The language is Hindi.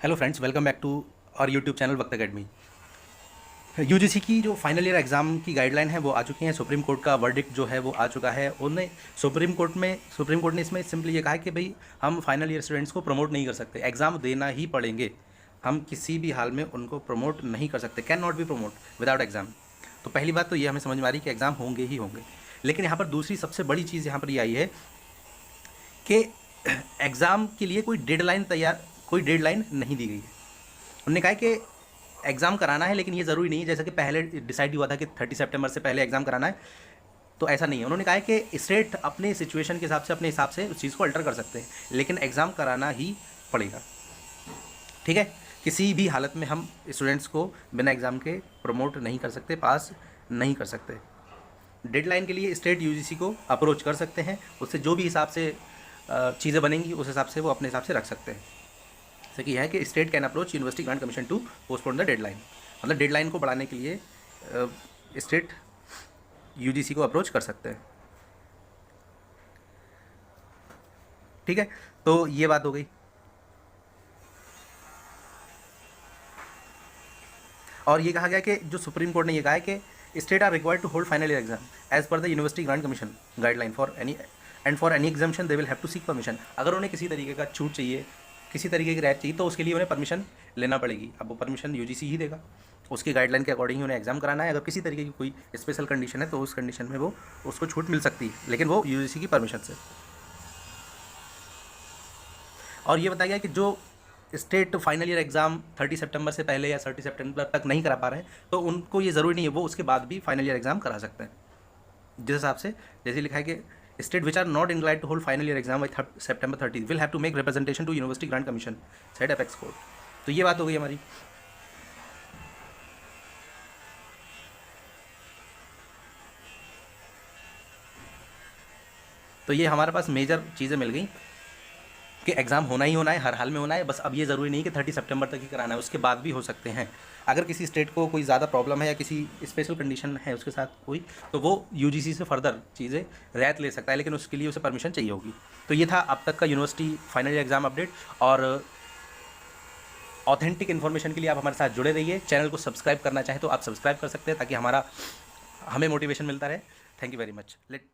Hello friends, welcome back to our YouTube channel Waqt academy. UGC की जो फाइनल ईयर एग्ज़ाम की गाइडलाइन है वो आ चुकी हैं। सुप्रीम कोर्ट का वर्डिक्ट जो है वो आ चुका है। उन्हें सुप्रीम कोर्ट ने इसमें सिंपली ये कहा है कि भाई हम फाइनल ईयर स्टूडेंट्स को प्रमोट नहीं कर सकते, एग्ज़ाम देना ही पड़ेंगे। हम किसी भी हाल में उनको प्रमोट नहीं कर सकते, can not be promote without exam. तो पहली बात तो ये हमें समझ में आ रही कि एग्ज़ाम होंगे ही होंगे। लेकिन यहाँ पर दूसरी सबसे बड़ी चीज़ यहाँ पर ये आई है कि एग्ज़ाम के लिए कोई डेडलाइन नहीं दी गई है। उन्होंने कहा कि एग्ज़ाम कराना है, लेकिन ये ज़रूरी नहीं है जैसा कि पहले डिसाइड हुआ था कि 30 सितंबर से पहले एग्ज़ाम कराना है, तो ऐसा नहीं है। उन्होंने कहा है कि स्टेट अपने सिचुएशन के हिसाब से अपने हिसाब से उस चीज़ को अल्टर कर सकते हैं, लेकिन एग्ज़ाम कराना ही पड़ेगा। ठीक है, किसी भी हालत में हम स्टूडेंट्स को बिना एग्ज़ाम के प्रमोट नहीं कर सकते, पास नहीं कर सकते। डेडलाइन के लिए स्टेट यूजीसी को अप्रोच कर सकते हैं, उससे जो भी हिसाब से चीज़ें बनेंगी उस हिसाब से वो अपने हिसाब से रख सकते हैं। जैसे कि है कि state can approach University grant Commission to postpone the deadline, मतलब डेडलाइन को बढ़ाने के लिए स्टेट यूजीसी को अप्रोच कर सकते हैं। ठीक है, तो ये बात हो गई। और ये कहा गया कि जो सुप्रीम कोर्ट ने ये कहा है कि state are required to hold final year exam as per the university grant commission guideline for any examination they will have to seek permission. अगर उन्हें किसी तरीके का छूट चाहिए, किसी तरीके की रियायत चाहिए, तो उसके लिए उन्हें परमिशन लेना पड़ेगी। अब वो परमिशन यूजीसी ही देगा, उसकी गाइडलाइन के अकॉर्डिंग ही उन्हें एग्जाम कराना है। अगर किसी तरीके की कोई स्पेशल कंडीशन है तो उस कंडीशन में वो उसको छूट मिल सकती है, लेकिन वो यूजीसी की परमिशन से। और ये बताया गया कि जो स्टेट फाइनल ईयर एग्ज़ाम 30 सितंबर से पहले या 30 सितंबर तक नहीं करा पा रहे हैं, तो उनको ये ज़रूरी नहीं है, वो उसके बाद भी फाइनल ईयर एग्ज़ाम करा सकते हैं। जिस हिसाब से जैसे लिखा है कि state which are not inclined to hold final year exam by September 30 will have to make representation to University grant Commission side apex court. तो ये बात हो गई हमारी। तो ये हमारे पास मेजर चीज़ें मिल गई कि एग्ज़ाम होना ही होना है, हर हाल में होना है। बस अब ये ज़रूरी नहीं कि 30 सितंबर तक ही कराना है, उसके बाद भी हो सकते हैं। अगर किसी स्टेट को कोई ज़्यादा प्रॉब्लम है या किसी स्पेशल कंडीशन है उसके साथ कोई, तो वो यूजीसी से फर्दर चीज़ें रियायत ले सकता है, लेकिन उसके लिए उसे परमिशन चाहिए होगी। तो ये था अब तक का यूनिवर्सिटी फाइनल एग्ज़ाम अपडेट। और ऑथेंटिक इन्फॉर्मेशन के लिए आप हमारे साथ जुड़े रहिए। चैनल को सब्सक्राइब करना चाहें तो आप सब्सक्राइब कर सकते हैं, ताकि हमें मोटिवेशन मिलता रहे। Thank you very much. Late